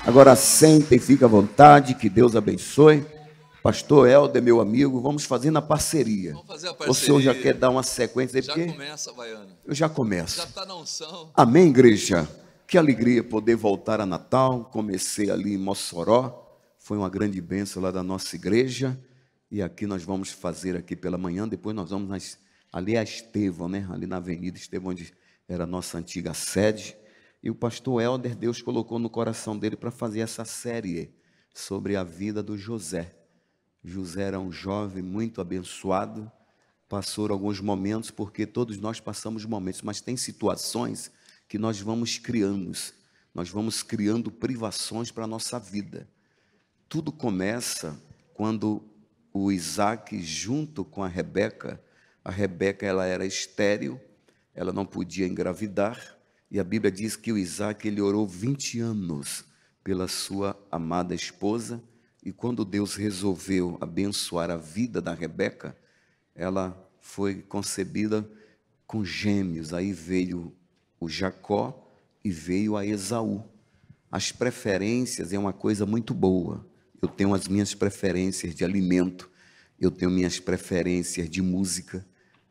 Agora senta e fica à vontade, que Deus abençoe. Pastor Helder, meu amigo, vamos fazer na parceria. Vamos fazer a parceria. O senhor já quer dar uma sequência aí? Já começa, Baiano. Eu já começo. Já está na unção. Amém, igreja? Que alegria poder voltar a Natal. Comecei ali em Mossoró. Foi uma grande bênção lá da nossa igreja. E aqui nós vamos fazer aqui pela manhã. Depois nós vamos ali a Estevão, né? Ali na Avenida Estevão, onde era a nossa antiga sede. E o pastor Helder, Deus colocou no coração dele para fazer essa série sobre a vida do José. José era um jovem muito abençoado, passou alguns momentos, porque todos nós passamos momentos, mas tem situações que nós vamos criando privações para a nossa vida. Tudo começa quando o Isaac, junto com a Rebeca ela era estéril, ela não podia engravidar, e a Bíblia diz que o Isaac ele orou 20 anos pela sua amada esposa, e quando Deus resolveu abençoar a vida da Rebeca, ela foi concebida com gêmeos. Aí veio o Jacó e veio a Esaú. As preferências é uma coisa muito boa. Eu tenho as minhas preferências de alimento, eu tenho minhas preferências de música,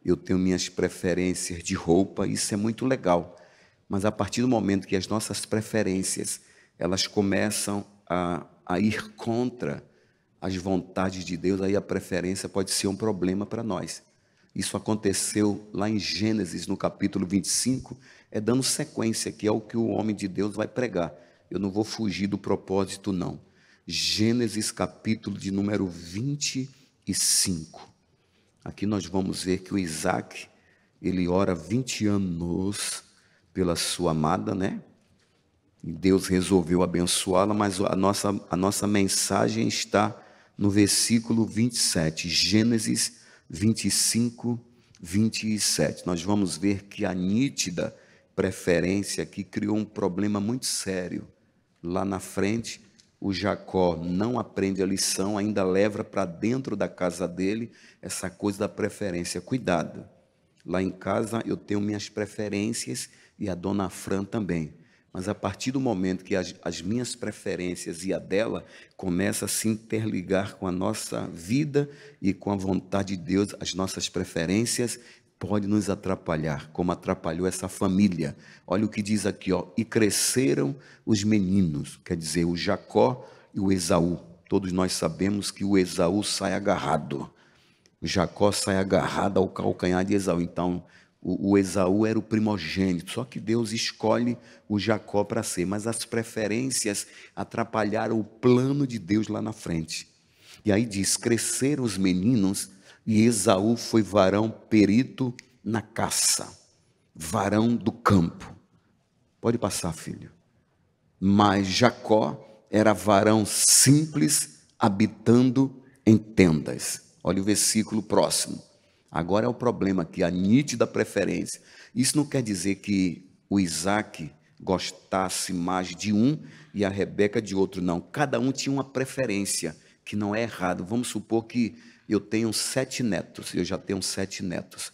eu tenho minhas preferências de roupa, isso é muito legal. Mas a partir do momento que as nossas preferências, elas começam a ir contra as vontades de Deus, aí a preferência pode ser um problema para nós. Isso aconteceu lá em Gênesis, no capítulo 25, dando sequência, que é o que o homem de Deus vai pregar. Eu não vou fugir do propósito, não. Gênesis, capítulo de número 25. Aqui nós vamos ver que o Isaac, ele ora 20 anos pela sua amada, né? E Deus resolveu abençoá-la, mas a nossa mensagem está no versículo 27, Gênesis 25, 27. Nós vamos ver que a nítida preferência aqui criou um problema muito sério. Lá na frente, o Jacó não aprende a lição, ainda leva para dentro da casa dele essa coisa da preferência. Cuidado, lá em casa eu tenho minhas preferências e a dona Fran também. Mas a partir do momento que as minhas preferências e a dela começam a se interligar com a nossa vida e com a vontade de Deus, as nossas preferências podem nos atrapalhar, como atrapalhou essa família. Olha o que diz aqui, ó, e cresceram os meninos, quer dizer, o Jacó e o Esaú. Todos nós sabemos que o Esaú sai agarrado. O Jacó sai agarrado ao calcanhar de Esaú. Então, o Esaú era o primogênito, só que Deus escolhe o Jacó para ser, mas as preferências atrapalharam o plano de Deus lá na frente. E aí diz, cresceram os meninos e Esaú foi varão perito na caça, varão do campo. Pode passar, filho. Mas Jacó era varão simples, habitando em tendas. Olha o versículo próximo. Agora é o problema aqui, a nítida preferência. Isso não quer dizer que o Isaac gostasse mais de um e a Rebeca de outro, não. Cada um tinha uma preferência, que não é errado. Vamos supor que eu tenho 7 netos, eu já tenho 7 netos.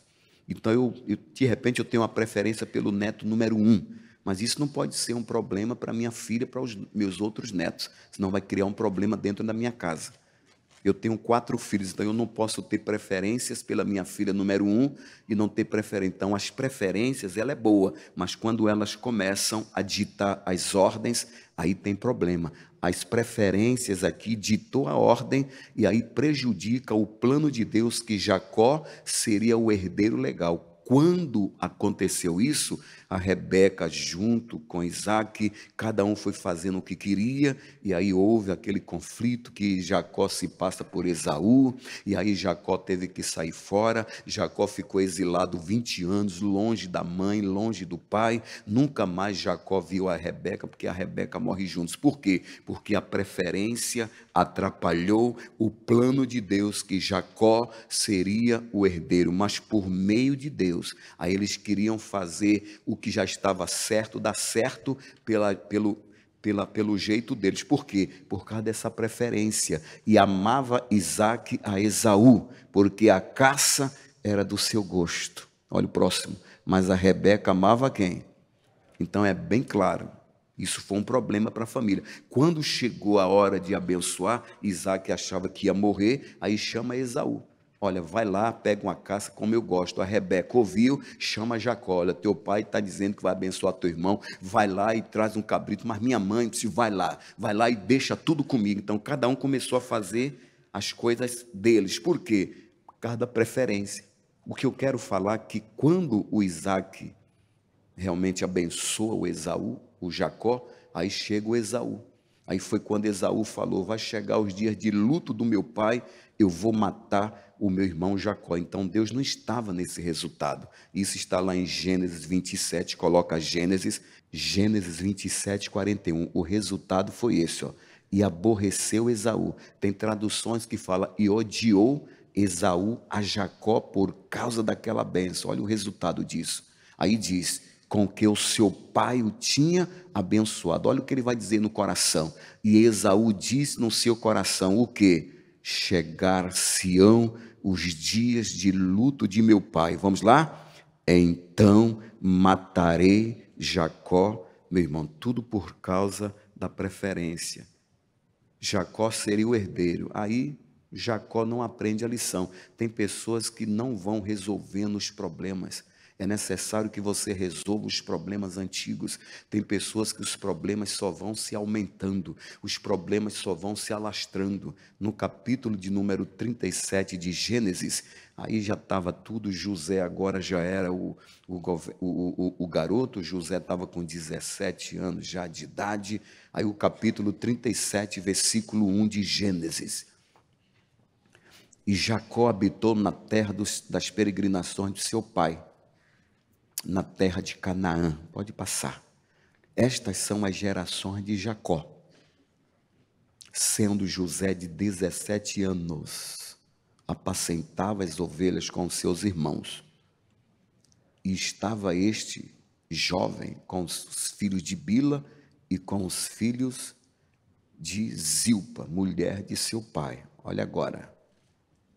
Então, de repente, eu tenho uma preferência pelo neto número 1. Mas isso não pode ser um problema para minha filha, para os meus outros netos. Senão vai criar um problema dentro da minha casa. Eu tenho 4 filhos, então eu não posso ter preferências pela minha filha número 1 e não ter preferência. Então, as preferências, ela é boa, mas quando elas começam a ditar as ordens, aí tem problema. As preferências aqui ditou a ordem e aí prejudica o plano de Deus que Jacó seria o herdeiro legal. Quando aconteceu isso, a Rebeca junto com Isaac, cada um foi fazendo o que queria, e aí houve aquele conflito que Jacó se passa por Esaú, e aí Jacó teve que sair fora, Jacó ficou exilado 20 anos, longe da mãe, longe do pai, nunca mais Jacó viu a Rebeca, porque a Rebeca morre juntos. Por quê? Porque a preferência atrapalhou o plano de Deus, que Jacó seria o herdeiro, mas por meio de Deus, aí eles queriam fazer o que já estava certo, dar certo pelo jeito deles. Por quê? Por causa dessa preferência. E amava Isaac a Esaú, porque a caça era do seu gosto. Olha o próximo. Mas a Rebeca amava quem? Então é bem claro. Isso foi um problema para a família. Quando chegou a hora de abençoar, Isaac achava que ia morrer, aí chama Esaú. Olha, vai lá, pega uma caça como eu gosto. A Rebeca ouviu, chama Jacó. Olha, teu pai está dizendo que vai abençoar teu irmão. Vai lá e traz um cabrito. Mas minha mãe disse, vai lá e deixa tudo comigo. Então, cada um começou a fazer as coisas deles. Por quê? Por causa da preferência. O que eu quero falar é que quando o Isaac realmente abençoa o Esaú, o Jacó, aí chega o Esaú. Aí foi quando Esaú falou, vai chegar os dias de luto do meu pai, eu vou matar o meu irmão Jacó. Então Deus não estava nesse resultado. Isso está lá em Gênesis 27, coloca Gênesis 27, 41. O resultado foi esse, ó. E aborreceu Esaú. Tem traduções que falam, e odiou Esaú a Jacó por causa daquela bênção. Olha o resultado disso. Aí diz, com que o seu pai o tinha abençoado. Olha o que ele vai dizer no coração. E Esaú disse no seu coração, o quê? Chegar-se-ão os dias de luto de meu pai. Vamos lá? Então matarei Jacó, meu irmão, tudo por causa da preferência. Jacó seria o herdeiro. Aí Jacó não aprende a lição. Tem pessoas que não vão resolvendo os problemas. É necessário que você resolva os problemas antigos. Tem pessoas que os problemas só vão se aumentando, os problemas só vão se alastrando. No capítulo de número 37 de Gênesis, aí já estava tudo, José agora já era o garoto, José estava com 17 anos já de idade. Aí o capítulo 37, versículo 1 de Gênesis. E Jacó habitou na terra das peregrinações de seu pai, na terra de Canaã. Pode passar. Estas são as gerações de Jacó. Sendo José de 17 anos, apacentava as ovelhas com seus irmãos. E estava este jovem com os filhos de Bila e com os filhos de Zilpa, mulher de seu pai. Olha agora.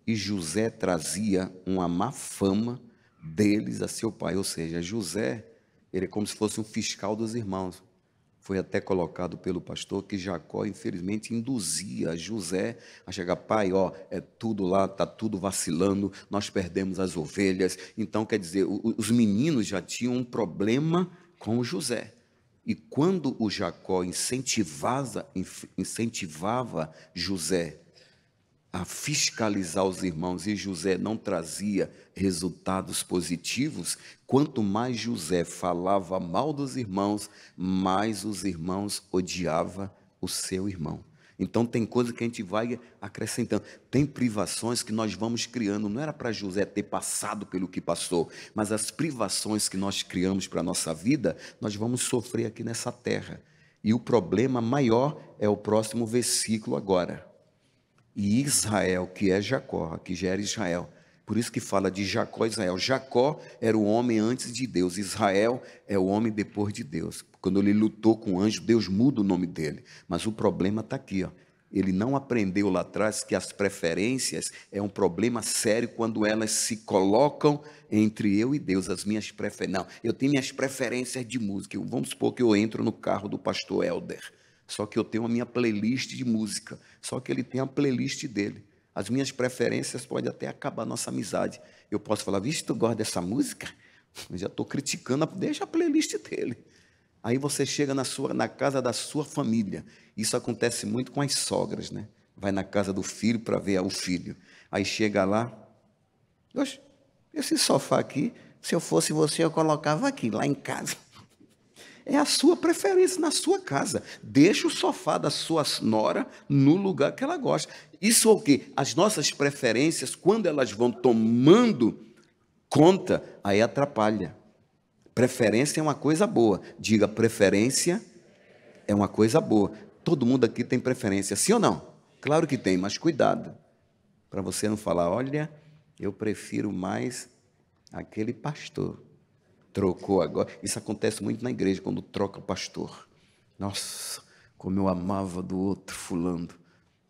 E José trazia uma má fama deles a seu pai, ou seja, José, ele é como se fosse um fiscal dos irmãos. Foi até colocado pelo pastor que Jacó, infelizmente, induzia José a chegar, pai, ó, é tudo lá, está tudo vacilando, nós perdemos as ovelhas. Então, quer dizer, os meninos já tinham um problema com José. E quando o Jacó incentivava José a fiscalizar os irmãos e José não trazia resultados positivos, quanto mais José falava mal dos irmãos, mais os irmãos odiavam o seu irmão. Então tem coisa que a gente vai acrescentando, tem privações que nós vamos criando, não era para José ter passado pelo que passou, mas as privações que nós criamos para a nossa vida, nós vamos sofrer aqui nessa terra. E o problema maior é o próximo versículo agora. E Israel, que é Jacó, aqui já era Israel. Por isso que fala de Jacó e Israel. Jacó era o homem antes de Deus. Israel é o homem depois de Deus. Quando ele lutou com o anjo, Deus muda o nome dele. Mas o problema está aqui, ó. Ele não aprendeu lá atrás que as preferências é um problema sério quando elas se colocam entre eu e Deus, as minhas preferências. Não, eu tenho minhas preferências de música. Vamos supor que eu entro no carro do pastor Helder. Só que eu tenho a minha playlist de música. Só que ele tem a playlist dele. As minhas preferências podem até acabar a nossa amizade. Eu posso falar, vixe, tu gosta dessa música? Eu já estou criticando, deixa a playlist dele. Aí você chega na casa da sua família. Isso acontece muito com as sogras, né? Vai na casa do filho para ver o filho. Aí chega lá, oxe, esse sofá aqui, se eu fosse você, eu colocava aqui, lá em casa. É a sua preferência na sua casa. Deixa o sofá da sua nora no lugar que ela gosta. Isso é o quê? As nossas preferências, quando elas vão tomando conta, aí atrapalha. Preferência é uma coisa boa. Diga, preferência é uma coisa boa. Todo mundo aqui tem preferência, sim ou não? Claro que tem, mas cuidado. Para você não falar, olha, eu prefiro mais aquele pastor. Trocou agora. Isso acontece muito na igreja, quando troca o pastor. Nossa, como eu amava do outro fulano.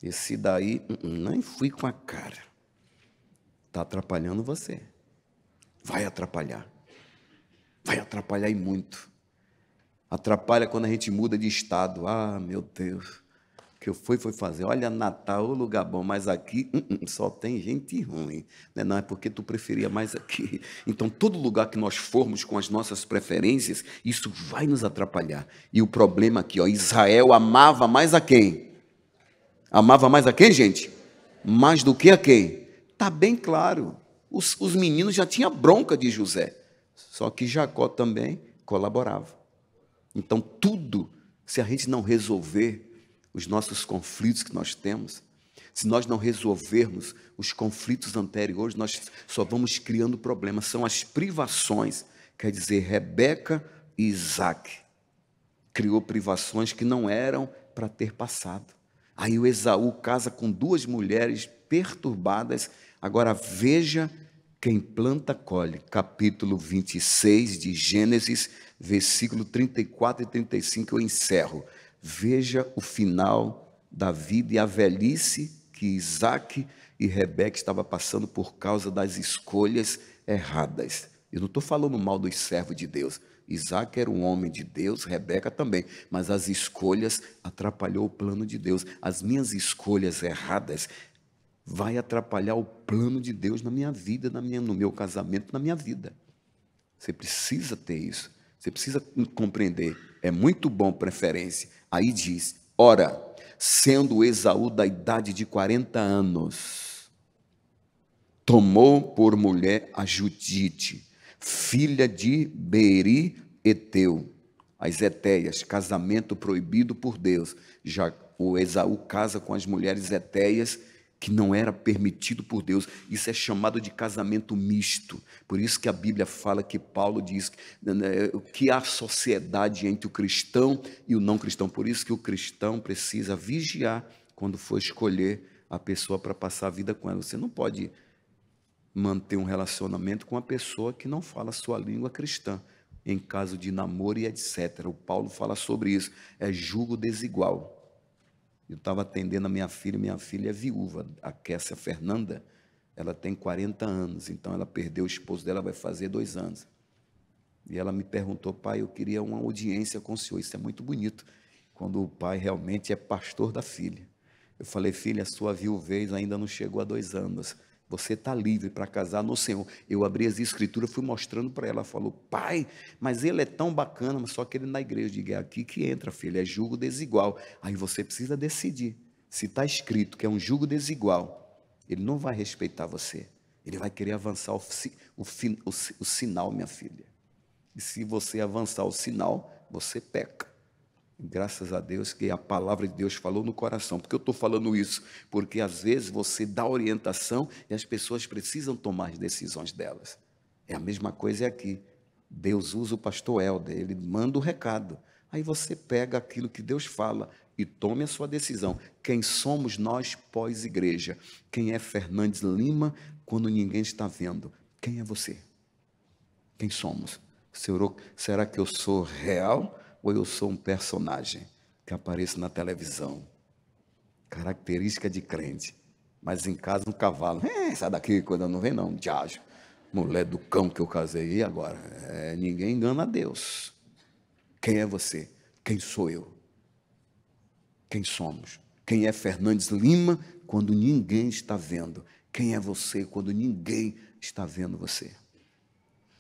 Esse daí, nem fui com a cara. Está atrapalhando você. Vai atrapalhar. Vai atrapalhar e muito. Atrapalha quando a gente muda de estado. Ah, meu Deus, o que eu foi fazer. Olha, Natal, ô lugar bom, mas aqui só tem gente ruim. Não, é porque tu preferia mais aqui. Então, todo lugar que nós formos com as nossas preferências, isso vai nos atrapalhar. E o problema aqui, ó, Israel amava mais a quem? Amava mais a quem, gente? Mais do que a quem? Está bem claro. Os meninos já tinham bronca de José. Só que Jacó também colaborava. Então, tudo, se a gente não resolver os nossos conflitos que nós temos, se nós não resolvermos os conflitos anteriores, nós só vamos criando problemas. São as privações, quer dizer, Rebeca e Isaac criou privações que não eram para ter passado. Aí o Esaú casa com duas mulheres perturbadas. Agora veja, quem planta colhe. Capítulo 26 de Gênesis, versículo 34 e 35, eu encerro. Veja o final da vida e a velhice que Isaac e Rebeca estavam passando por causa das escolhas erradas. Eu não estou falando mal dos servos de Deus. Isaac era um homem de Deus, Rebeca também, mas as escolhas atrapalhou o plano de Deus. As minhas escolhas erradas vai atrapalhar o plano de Deus na minha vida, no meu casamento, na minha vida. Você precisa ter isso. Você precisa compreender. É muito bom preferência. Aí diz, ora, sendo Esaú da idade de 40 anos, tomou por mulher a Judite, filha de Beeri Eteu, as Etéias, casamento proibido por Deus. Já o Esaú casa com as mulheres Etéias, que não era permitido por Deus. Isso é chamado de casamento misto. Por isso que a Bíblia fala, que Paulo diz que há sociedade entre o cristão e o não cristão. Por isso que o cristão precisa vigiar quando for escolher a pessoa para passar a vida com ela. Você não pode manter um relacionamento com uma pessoa que não fala a sua língua cristã, em caso de namoro e etc. O Paulo fala sobre isso. É julgo desigual. Eu estava atendendo a minha filha é viúva, a Kessia Fernanda, ela tem 40 anos, então ela perdeu o esposo dela, vai fazer 2 anos. E ela me perguntou, pai, eu queria uma audiência com o senhor. Isso é muito bonito, quando o pai realmente é pastor da filha. Eu falei, filha, a sua viuvez ainda não chegou a 2 anos, você está livre para casar no Senhor. Eu abri as escrituras, fui mostrando para ela, ela falou, pai, mas ele é tão bacana, mas só que ele na igreja. Eu digo, é aqui que entra, filha, é julgo desigual. Aí você precisa decidir. Se está escrito que é um julgo desigual, ele não vai respeitar você. Ele vai querer avançar o sinal, minha filha. E se você avançar o sinal, você peca. Graças a Deus que a palavra de Deus falou no coração. Por que eu estou falando isso? Porque às vezes você dá orientação e as pessoas precisam tomar as decisões delas. É a mesma coisa aqui. Deus usa o pastor Helder, ele manda o recado. Aí você pega aquilo que Deus fala e tome a sua decisão. Quem somos nós pós-igreja? Quem é Fernandes Lima quando ninguém está vendo? Quem é você? Quem somos? Será que eu sou real? Ou eu sou um personagem que apareço na televisão? Característica de crente. Mas em casa um cavalo. Sai daqui, quando não vem não, diacho. Mulher do cão que eu casei. E agora? Ninguém engana a Deus. Quem é você? Quem sou eu? Quem somos? Quem é Fernandes Lima quando ninguém está vendo? Quem é você quando ninguém está vendo você?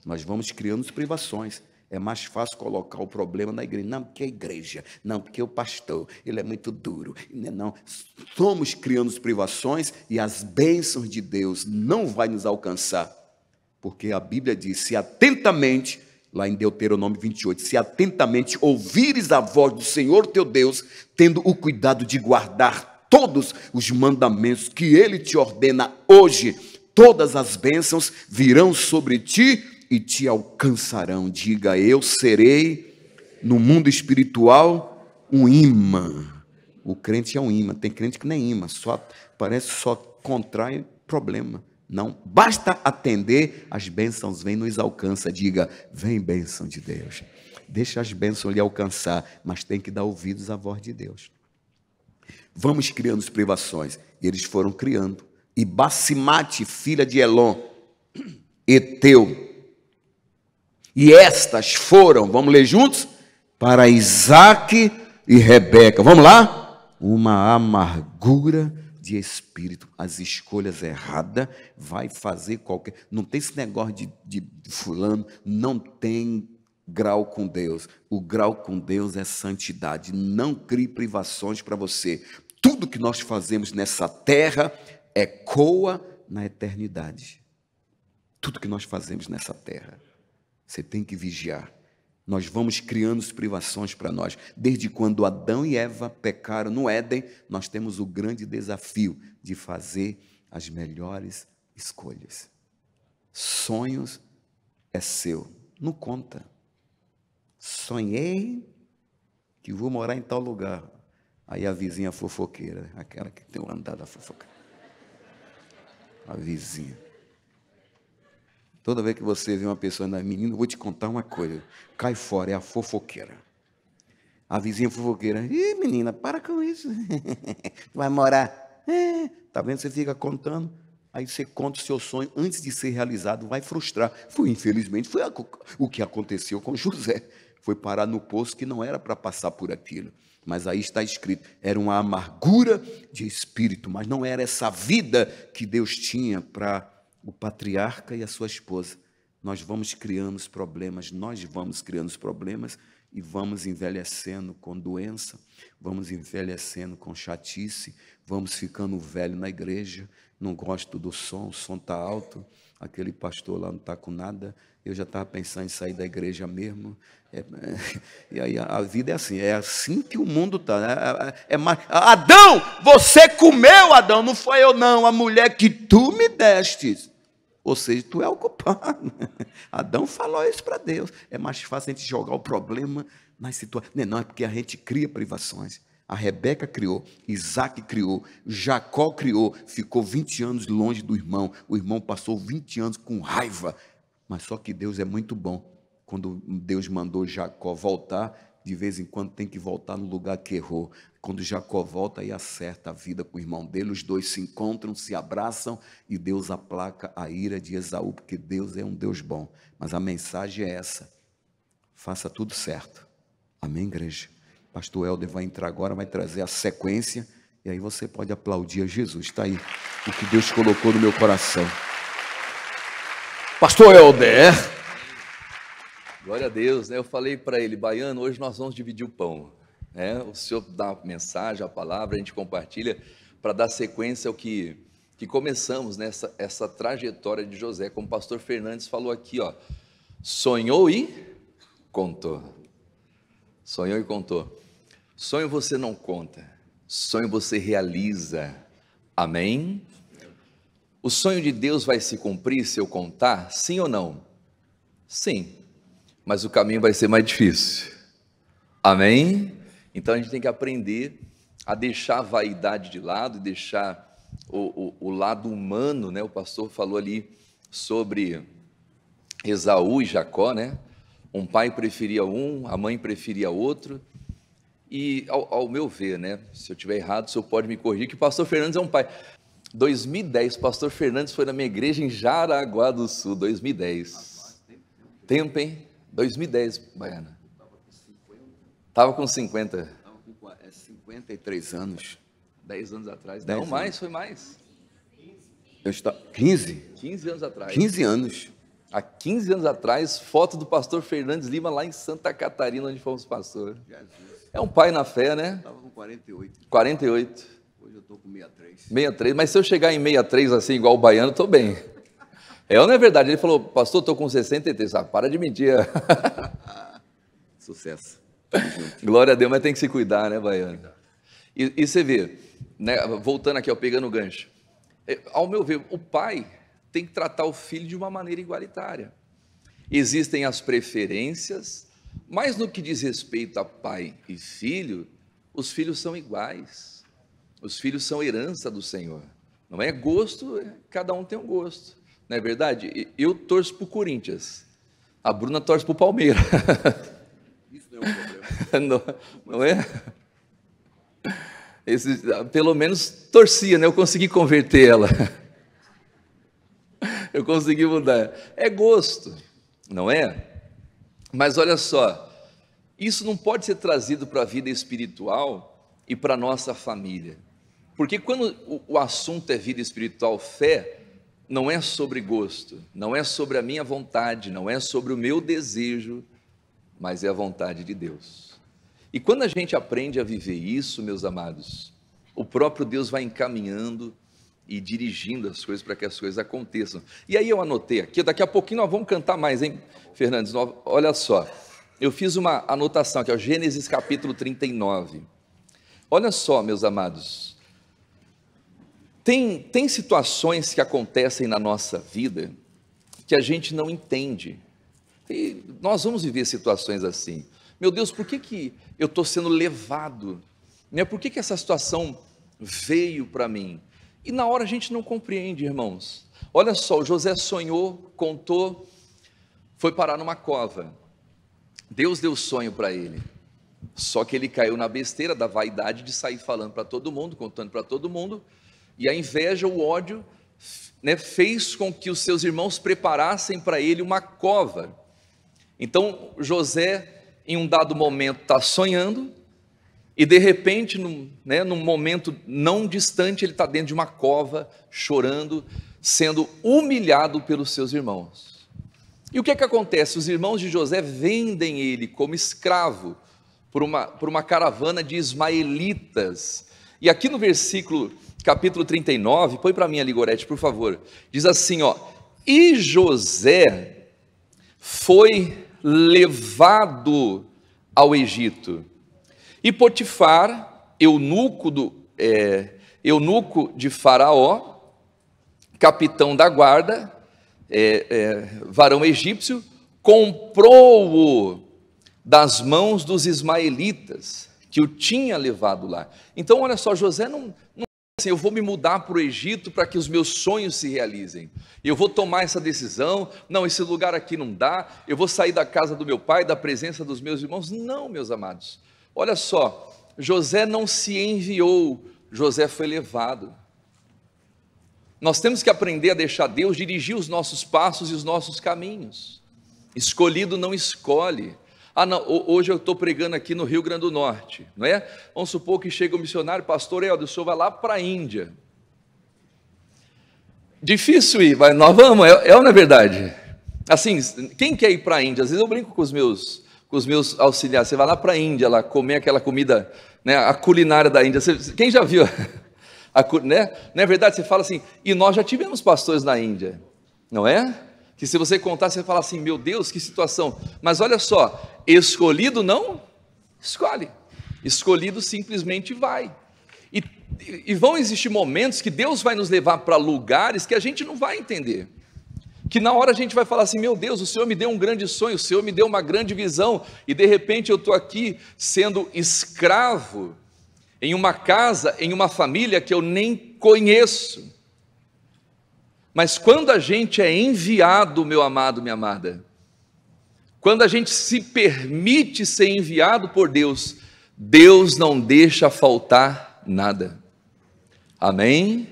Nós vamos criando privações. É mais fácil colocar o problema na igreja. Não, porque a igreja. Não, porque o pastor. Ele é muito duro. Não. Estamos criando privações e as bênçãos de Deus não vai nos alcançar. Porque a Bíblia diz, se atentamente, lá em Deuteronômio 28, se atentamente ouvires a voz do Senhor teu Deus, tendo o cuidado de guardar todos os mandamentos que Ele te ordena hoje, todas as bênçãos virão sobre ti e te alcançarão. Diga, eu serei no mundo espiritual um imã. O crente é um imã. Tem crente que nem imã, só contrai problema. Não, basta atender, as bênçãos vêm e nos alcança. Diga, vem bênção de Deus. Deixa as bênçãos lhe alcançar, mas tem que dar ouvidos à voz de Deus. Vamos criando as privações. E eles foram criando. E Bassimate, filha de Elon, Eteu. E estas foram, vamos ler juntos? para Isaac e Rebeca. Vamos lá? Uma amargura de espírito. As escolhas erradas vai fazer qualquer... Não tem esse negócio de fulano, não tem grau com Deus. O grau com Deus é santidade. Não crie privações para você. Tudo que nós fazemos nessa terra ecoa na eternidade. Tudo que nós fazemos nessa terra. Você tem que vigiar. Nós vamos criando privações para nós. Desde quando Adão e Eva pecaram no Éden, nós temos o grande desafio de fazer as melhores escolhas. Sonhos é seu. Não conta. Sonhei que vou morar em tal lugar. Aí a vizinha fofoqueira, aquela que tem o andar da fofoca. A vizinha. Toda vez que você vê uma pessoa, menina, eu vou te contar uma coisa. Cai fora, é a fofoqueira. A vizinha fofoqueira. Ih, menina, para com isso. Vai morar. Tá vendo? Você fica contando. Aí você conta o seu sonho antes de ser realizado. Vai frustrar. Infelizmente, foi o que aconteceu com José. Foi parar no poço que não era para passar por aquilo. Mas aí está escrito, era uma amargura de espírito, mas não era essa vida que Deus tinha para o patriarca e a sua esposa. Nós vamos criando os problemas e vamos envelhecendo com doença, vamos envelhecendo com chatice, vamos ficando velho na igreja, não gosto do som, o som está alto, aquele pastor lá não está com nada, eu já estava pensando em sair da igreja mesmo. E aí a vida é assim que o mundo está. Adão, você comeu, Adão, não foi eu não, a mulher que tu me destes. Ou seja, tu é o culpado. Adão falou isso para Deus. É mais fácil a gente jogar o problema nas situações. Não, é porque a gente cria privações. A Rebeca criou, Isaac criou, Jacó criou, ficou 20 anos longe do irmão. O irmão passou 20 anos com raiva. Mas só que Deus é muito bom. Quando Deus mandou Jacó voltar, de vez em quando tem que voltar no lugar que errou. Quando Jacó volta, aí acerta a vida com o irmão dele, os dois se encontram, se abraçam e Deus aplaca a ira de Esaú, porque Deus é um Deus bom. Mas a mensagem é essa: faça tudo certo. Amém, igreja? Pastor Helder vai entrar agora, vai trazer a sequência, e aí você pode aplaudir a Jesus. Está aí o que Deus colocou no meu coração. Pastor Helder. Glória a Deus, né? Eu falei para ele, Baiano, hoje nós vamos dividir o pão. Né? O senhor dá a mensagem, a palavra, a gente compartilha para dar sequência ao que começamos nessa essa trajetória de José. Como o pastor Fernandes falou aqui, ó, sonhou e contou. Sonhou e contou. Sonho você não conta, sonho você realiza. Amém? O sonho de Deus vai se cumprir se eu contar, sim ou não? Sim, mas o caminho vai ser mais difícil. Amém? Então a gente tem que aprender a deixar a vaidade de lado, deixar o lado humano, né? O pastor falou ali sobre Esaú e Jacó, né? Um pai preferia um, a mãe preferia outro. E ao meu ver, né? Se eu estiver errado, o senhor pode me corrigir, que o pastor Fernandes é um pai. 2010, o pastor Fernandes foi na minha igreja em Jaraguá do Sul, 2010. Tempo, hein? 2010, Baiana. Estava com 50. Estava com 53 anos. 10 anos atrás. 10 não, anos. mais, foi mais. 15? 15 anos atrás. 15 anos. Há 15 anos atrás, foto do pastor Fernandes Lima lá em Santa Catarina, onde fomos pastor. É um pai na fé, né? Estava com 48. 48. Hoje eu estou com 63. 63, mas se eu chegar em 63 assim, igual o Baiano, estou bem. Não é verdade, ele falou, pastor, estou com 63, para de mentir. Sucesso. Glória a Deus, mas tem que se cuidar, né, Baiano? E você vê, né, voltando aqui, ó, pegando o gancho, ao meu ver, o pai tem que tratar o filho de uma maneira igualitária. Existem as preferências, mas no que diz respeito a pai e filho, os filhos são iguais, os filhos são herança do Senhor, não é gosto, cada um tem um gosto, não é verdade? Eu torço para o Corinthians, a Bruna torce para o Palmeiras. Isso não é um problema. Não é? Pelo menos torcia, né? Eu consegui converter ela. Eu consegui mudar. É gosto, não é? Mas olha só, isso não pode ser trazido para a vida espiritual e para a nossa família. Porque quando o assunto é vida espiritual, fé, não é sobre gosto, não é sobre a minha vontade, não é sobre o meu desejo, mas é a vontade de Deus. E quando a gente aprende a viver isso, meus amados, o próprio Deus vai encaminhando e dirigindo as coisas para que as coisas aconteçam. E aí eu anotei aqui, daqui a pouquinho nós vamos cantar mais, hein, Fernandes? Olha só, eu fiz uma anotação aqui, ó, Gênesis capítulo 39. Olha só, meus amados, tem situações que acontecem na nossa vida que a gente não entende. E nós vamos viver situações assim. Meu Deus, por que eu estou sendo levado? Por que essa situação veio para mim? E na hora a gente não compreende, irmãos. Olha só, o José sonhou, contou, foi parar numa cova. Deus deu sonho para ele. Só que ele caiu na besteira da vaidade de sair falando para todo mundo, contando para todo mundo. E a inveja, o ódio, fez com que os seus irmãos preparassem para ele uma cova. Então José, em um dado momento, está sonhando, e de repente, num momento não distante, ele está dentro de uma cova, chorando, sendo humilhado pelos seus irmãos. E o que acontece? Os irmãos de José vendem ele como escravo por uma caravana de ismaelitas. E aqui no versículo, capítulo 39, põe para mim ali, Gorete, por favor, diz assim, ó, e José foi levado ao Egito, e Potifar, eunuco de Faraó, capitão da guarda, varão egípcio, comprou-o das mãos dos ismaelitas, que o tinha levado lá. Então olha só, José não assim, eu vou me mudar para o Egito para que os meus sonhos se realizem, eu vou tomar essa decisão, não, esse lugar aqui não dá, eu vou sair da casa do meu pai, da presença dos meus irmãos. Não, meus amados, olha só, José não se enviou, José foi levado. Nós temos que aprender a deixar Deus dirigir os nossos passos e os nossos caminhos. Escolhido não escolhe. Não, hoje eu estou pregando aqui no Rio Grande do Norte, não é? Vamos supor que chega o missionário, pastor Helder, o senhor vai lá para a Índia. Difícil ir, mas nós vamos, ou não é verdade? Assim, quem quer ir para a Índia? Às vezes eu brinco com os meus auxiliares, você vai lá para a Índia, lá, comer aquela comida, a culinária da Índia, quem já viu? Não é verdade? Você fala assim, e nós já tivemos pastores na Índia, não é? Que se você contar, você fala assim, meu Deus, que situação. Mas olha só, escolhido não escolhe, escolhido simplesmente vai. E vão existir momentos que Deus vai nos levar para lugares que a gente não vai entender. Que na hora a gente vai falar assim, meu Deus, o Senhor me deu um grande sonho, o Senhor me deu uma grande visão, e de repente eu estou aqui sendo escravo, em uma casa, em uma família que eu nem conheço. Mas quando a gente é enviado, meu amado, minha amada, quando a gente se permite ser enviado por Deus, Deus não deixa faltar nada. Amém?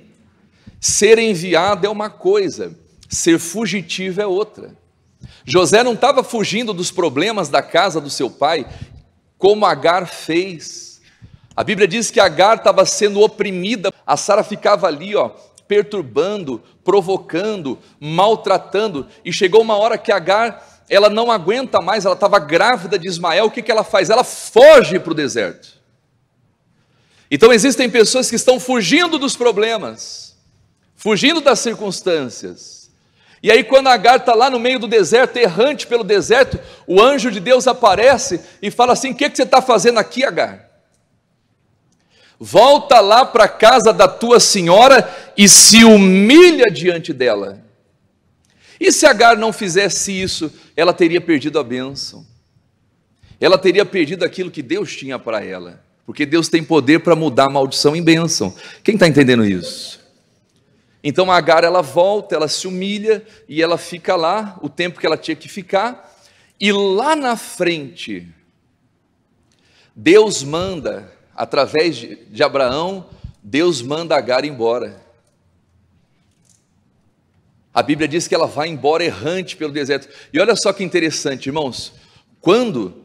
Ser enviado é uma coisa, ser fugitivo é outra. José não estava fugindo dos problemas da casa do seu pai, como Agar fez. A Bíblia diz que Agar estava sendo oprimida, a Sara ficava ali, perturbando, provocando, maltratando, e chegou uma hora que Agar, ela não aguenta mais, ela estava grávida de Ismael. O que ela faz? Ela foge para o deserto. Então existem pessoas que estão fugindo dos problemas, fugindo das circunstâncias, e aí quando Agar está lá no meio do deserto, errante pelo deserto, o anjo de Deus aparece e fala assim, o que você está fazendo aqui, Agar? Volta lá para a casa da tua senhora e se humilha diante dela. E se Agar não fizesse isso, ela teria perdido a bênção, ela teria perdido aquilo que Deus tinha para ela, porque Deus tem poder para mudar a maldição em bênção. Quem está entendendo isso? Então Agar, ela volta, ela se humilha, e ela fica lá, o tempo que ela tinha que ficar, e lá na frente, Deus manda, através de Abraão, Deus manda Agar embora. A Bíblia diz que ela vai embora errante pelo deserto. E olha só que interessante, irmãos, quando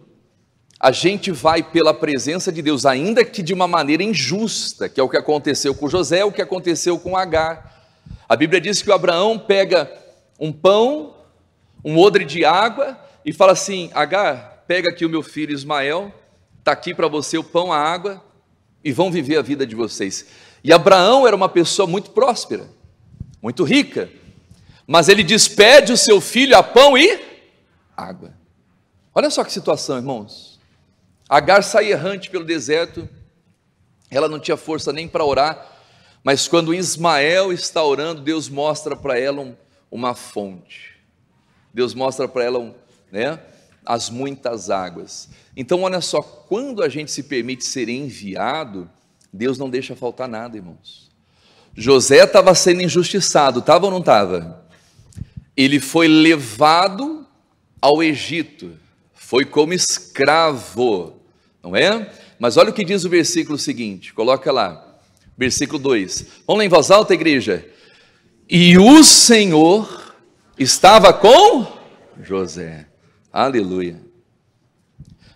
a gente vai pela presença de Deus, ainda que de uma maneira injusta, que é o que aconteceu com José, o que aconteceu com Agar. A Bíblia diz que o Abraão pega um pão, um odre de água, e fala assim: Agar, pega aqui o meu filho Ismael, está aqui para você o pão, a água, e vão viver a vida de vocês. E Abraão era uma pessoa muito próspera, muito rica, mas ele despede o seu filho a pão e água. Olha só que situação, irmãos. Agar sai errante pelo deserto, ela não tinha força nem para orar, mas quando Ismael está orando, Deus mostra para ela uma fonte, Deus mostra para ela as muitas águas. Então olha só, quando a gente se permite ser enviado, Deus não deixa faltar nada, irmãos. José estava sendo injustiçado, estava ou não estava? Ele foi levado ao Egito, foi como escravo, não é? Mas olha o que diz o versículo seguinte, coloca lá, versículo 2, vamos lá em voz alta, igreja. E o Senhor estava com José, aleluia.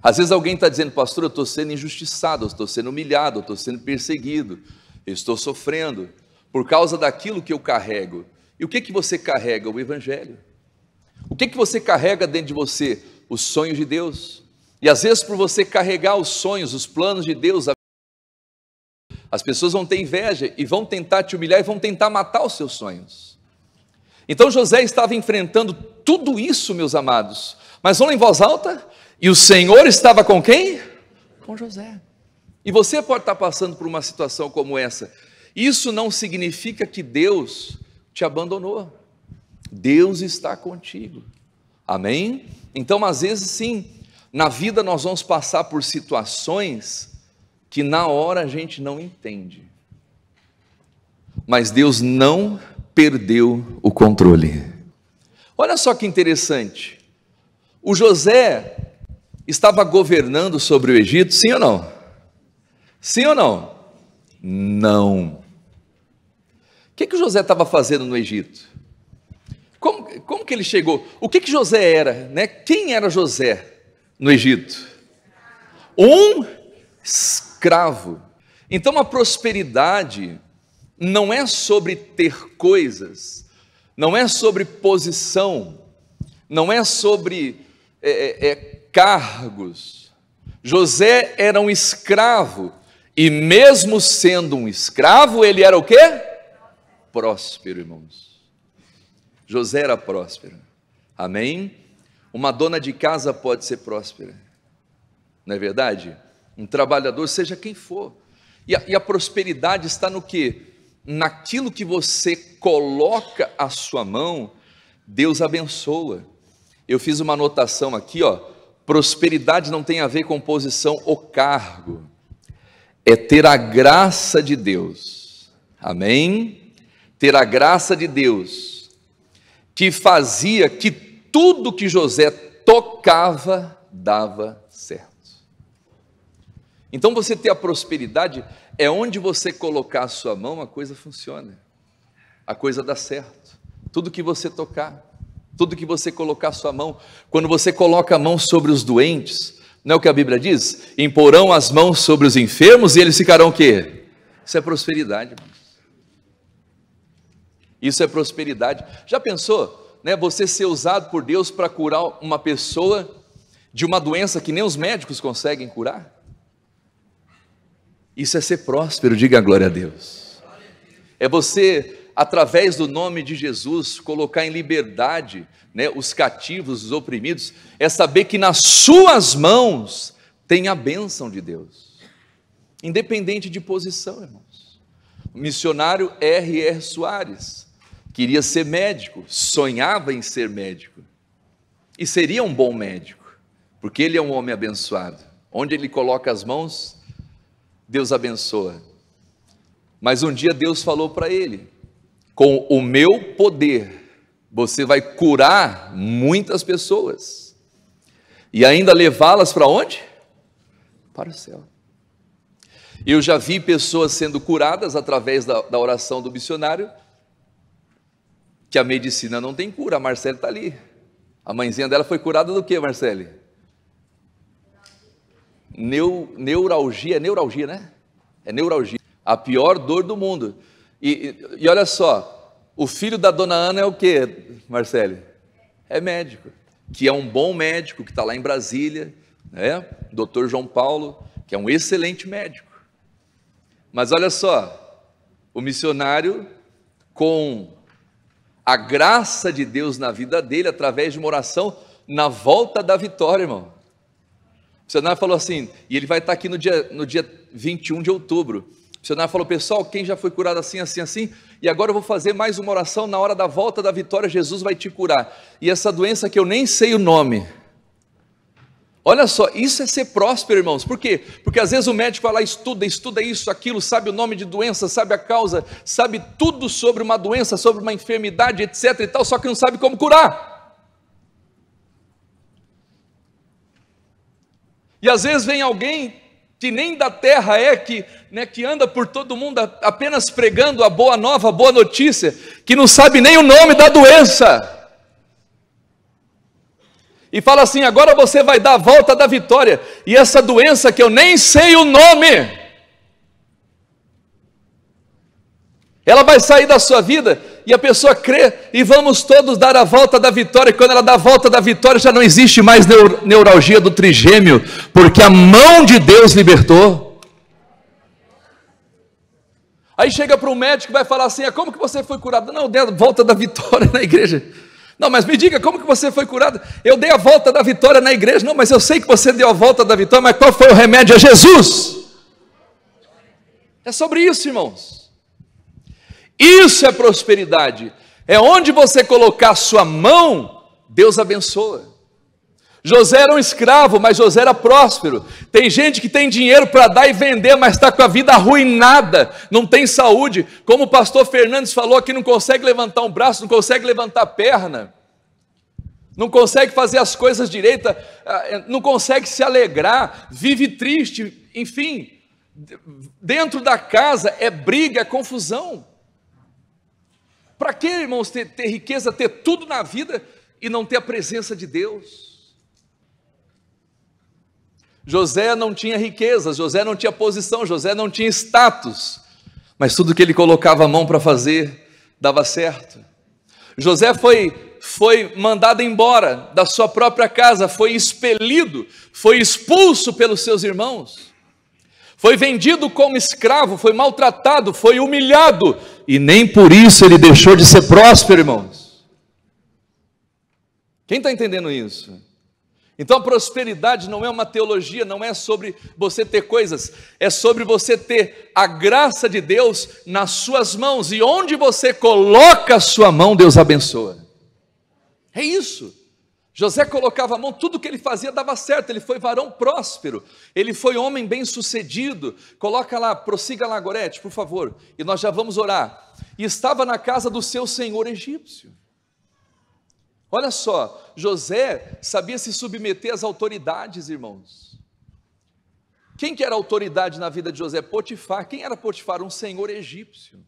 Às vezes alguém está dizendo: pastor, eu estou sendo injustiçado, eu estou sendo humilhado, eu estou sendo perseguido, eu estou sofrendo por causa daquilo que eu carrego. E o que você carrega? O Evangelho. O que você carrega dentro de você? Os sonhos de Deus. E às vezes, por você carregar os sonhos, os planos de Deus, as pessoas vão ter inveja e vão tentar te humilhar e vão tentar matar os seus sonhos. Então José estava enfrentando tudo isso, meus amados, mas vamos em voz alta. E o Senhor estava com quem? Com José. E você pode estar passando por uma situação como essa. Isso não significa que Deus te abandonou. Deus está contigo. Amém? Então, às vezes, sim, na vida nós vamos passar por situações que na hora a gente não entende. Mas Deus não perdeu o controle. Olha só que interessante. O José estava governando sobre o Egito, sim ou não? Sim ou não? Não. O que o José estava fazendo no Egito? Como que ele chegou? O que José era, né? Quem era José no Egito? Um escravo. Então a prosperidade não é sobre ter coisas, não é sobre posição, não é sobre cargos. José era um escravo, e mesmo sendo um escravo, ele era o quê? Próspero, irmãos. José era próspero, amém? Uma dona de casa pode ser próspera, não é verdade? Um trabalhador, seja quem for, e a prosperidade está no quê? Naquilo que você coloca a sua mão, Deus abençoa. Eu fiz uma anotação aqui, ó. Prosperidade não tem a ver com posição ou cargo, é ter a graça de Deus, amém? Ter a graça de Deus, que fazia que tudo que José tocava, dava certo. Então você ter a prosperidade, é onde você colocar a sua mão, a coisa funciona, a coisa dá certo, tudo que você tocar, tudo que você colocar a sua mão, quando você coloca a mão sobre os doentes, não é o que a Bíblia diz? Imporão as mãos sobre os enfermos e eles ficarão o quê? Isso é prosperidade, irmãos. Isso é prosperidade. Já pensou, né, você ser usado por Deus para curar uma pessoa de uma doença que nem os médicos conseguem curar? Isso é ser próspero, diga a glória a Deus. É você, através do nome de Jesus, colocar em liberdade, né, os cativos, os oprimidos, é saber que nas suas mãos tem a bênção de Deus, independente de posição, irmãos. O missionário R.R. Soares queria ser médico, sonhava em ser médico, e seria um bom médico, porque ele é um homem abençoado, onde ele coloca as mãos, Deus abençoa. Mas um dia Deus falou para ele: com o meu poder, você vai curar muitas pessoas, e ainda levá-las para onde? Para o céu. Eu já vi pessoas sendo curadas através da oração do missionário, que a medicina não tem cura. A Marcele está ali, a mãezinha dela foi curada do que, Marcele? neuralgia, né? É neuralgia, a pior dor do mundo. E olha só, o filho da dona Ana é o quê, Marcele? É médico, que é um bom médico, que está lá em Brasília, né? Dr. João Paulo, que é um excelente médico. Mas olha só, o missionário, com a graça de Deus na vida dele, através de uma oração, na volta da vitória, irmão. O missionário falou assim, e ele vai estar aqui no dia 21 de outubro. O missionário falou: pessoal, quem já foi curado assim, assim, assim, e agora eu vou fazer mais uma oração, na hora da volta da vitória, Jesus vai te curar. E essa doença que eu nem sei o nome. Olha só, isso é ser próspero, irmãos. Por quê? Porque às vezes o médico vai lá, estuda isso, aquilo, sabe o nome de doença, sabe a causa, sabe tudo sobre uma doença, sobre uma enfermidade, etc e tal, só que não sabe como curar. E às vezes vem alguém que nem da terra é, que anda por todo mundo apenas pregando a boa nova, a boa notícia, que não sabe nem o nome da doença. E fala assim: agora você vai dar a volta da vitória, e essa doença que eu nem sei o nome, ela vai sair da sua vida, e a pessoa crê, e vamos todos dar a volta da vitória, e quando ela dá a volta da vitória, já não existe mais neuralgia do trigêmeo, porque a mão de Deus libertou. Aí chega para um médico e vai falar assim: como que você foi curado? Não, eu dei a volta da vitória na igreja. Não, mas me diga, como que você foi curado? Eu dei a volta da vitória na igreja. Não, mas eu sei que você deu a volta da vitória, mas qual foi o remédio? É Jesus. É sobre isso, irmãos. Isso é prosperidade. É onde você colocar a sua mão, Deus abençoa. José era um escravo, mas José era próspero. Tem gente que tem dinheiro para dar e vender, mas está com a vida arruinada, não tem saúde. Como o pastor Fernandes falou aqui, não consegue levantar um braço, não consegue levantar a perna, não consegue fazer as coisas direito, não consegue se alegrar, vive triste, enfim. Dentro da casa é briga, é confusão. Para que, irmãos, ter riqueza, ter tudo na vida e não ter a presença de Deus? José não tinha riqueza, José não tinha posição, José não tinha status, mas tudo que ele colocava a mão para fazer, dava certo. José foi mandado embora da sua própria casa, foi expelido, foi expulso pelos seus irmãos, foi vendido como escravo, foi maltratado, foi humilhado, e nem por isso ele deixou de ser próspero, irmãos. Quem está entendendo isso? Então a prosperidade não é uma teologia, não é sobre você ter coisas, é sobre você ter a graça de Deus nas suas mãos, e onde você coloca a sua mão, Deus abençoa. É isso. José colocava a mão, tudo que ele fazia dava certo, ele foi varão próspero, ele foi homem bem sucedido. Coloca lá, prossiga lá, Gorete, por favor, e nós já vamos orar. E estava na casa do seu senhor egípcio. Olha só, José sabia se submeter às autoridades, irmãos. Quem que era autoridade na vida de José? Potifar. Quem era Potifar? Um senhor egípcio.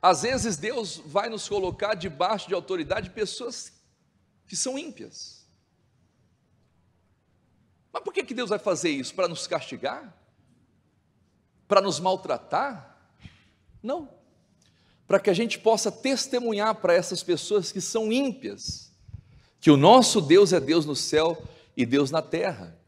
Às vezes Deus vai nos colocar debaixo de autoridade de pessoas que são ímpias. Mas por que Deus vai fazer isso? Para nos castigar? Para nos maltratar? Não. Para que a gente possa testemunhar para essas pessoas que são ímpias, que o nosso Deus é Deus no céu e Deus na terra,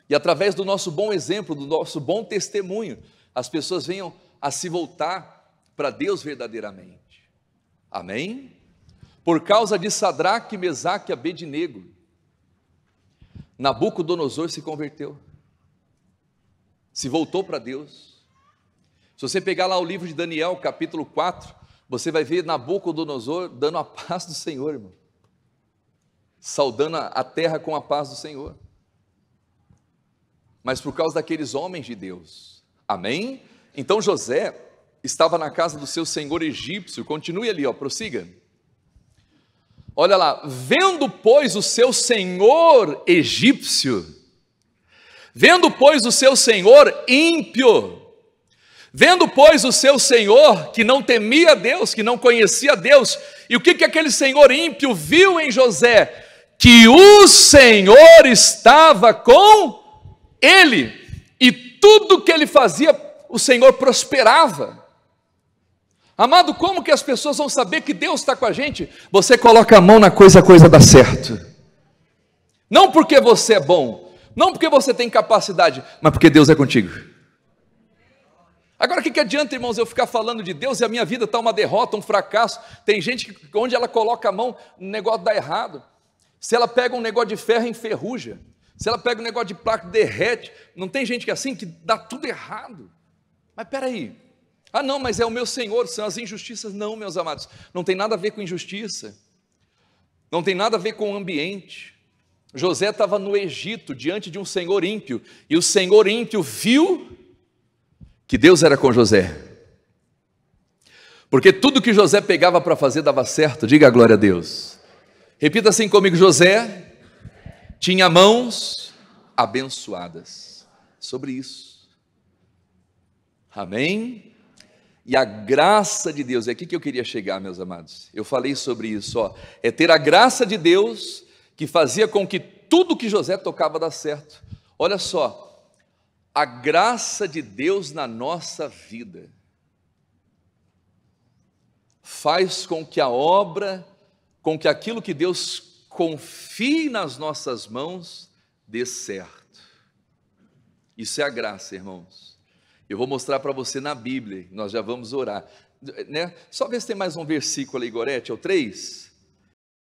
e através do nosso bom exemplo, do nosso bom testemunho, as pessoas venham a se voltar para Deus verdadeiramente. Amém? Por causa de Sadraque, Mesaque e Abednego, Nabucodonosor se converteu, se voltou para Deus. Se você pegar lá o livro de Daniel, capítulo 4, você vai ver Nabucodonosor dando a paz do Senhor, irmão, saudando a terra com a paz do Senhor, mas por causa daqueles homens de Deus. Amém? Então José estava na casa do seu senhor egípcio. Continue ali, prossiga. Olha lá, vendo pois o seu senhor egípcio, vendo pois o seu senhor ímpio, vendo pois o seu senhor que não temia Deus, que não conhecia Deus, e o que aquele senhor ímpio viu em José? Que o Senhor estava com ele e tudo que ele fazia, o Senhor prosperava. Amado, como que as pessoas vão saber que Deus está com a gente? Você coloca a mão na coisa, a coisa dá certo. Não porque você é bom, não porque você tem capacidade, mas porque Deus é contigo. Agora, o que adianta, irmãos, eu ficar falando de Deus e a minha vida está uma derrota, um fracasso? Tem gente que, onde ela coloca a mão, o negócio dá errado. Se ela pega um negócio de ferro, enferruja. Se ela pega um negócio de plástico, derrete. Não tem gente que é assim, que dá tudo errado. Mas peraí, ah não, mas é o meu Senhor, são as injustiças. Não, meus amados, não tem nada a ver com injustiça, não tem nada a ver com o ambiente. José estava no Egito, diante de um senhor ímpio, e o senhor ímpio viu que Deus era com José, porque tudo que José pegava para fazer dava certo. Diga a glória a Deus. Repita assim comigo: José tinha mãos abençoadas. Sobre isso, amém? E a graça de Deus, é aqui que eu queria chegar, meus amados. Eu falei sobre isso, ó, é ter a graça de Deus que fazia com que tudo que José tocava dá certo. Olha só, a graça de Deus na nossa vida faz com que a obra, com que aquilo que Deus confie nas nossas mãos dê certo. Isso é a graça, irmãos. Eu vou mostrar para você na Bíblia, nós já vamos orar, né? Só ver se tem mais um versículo aí, Gorete, é o 3.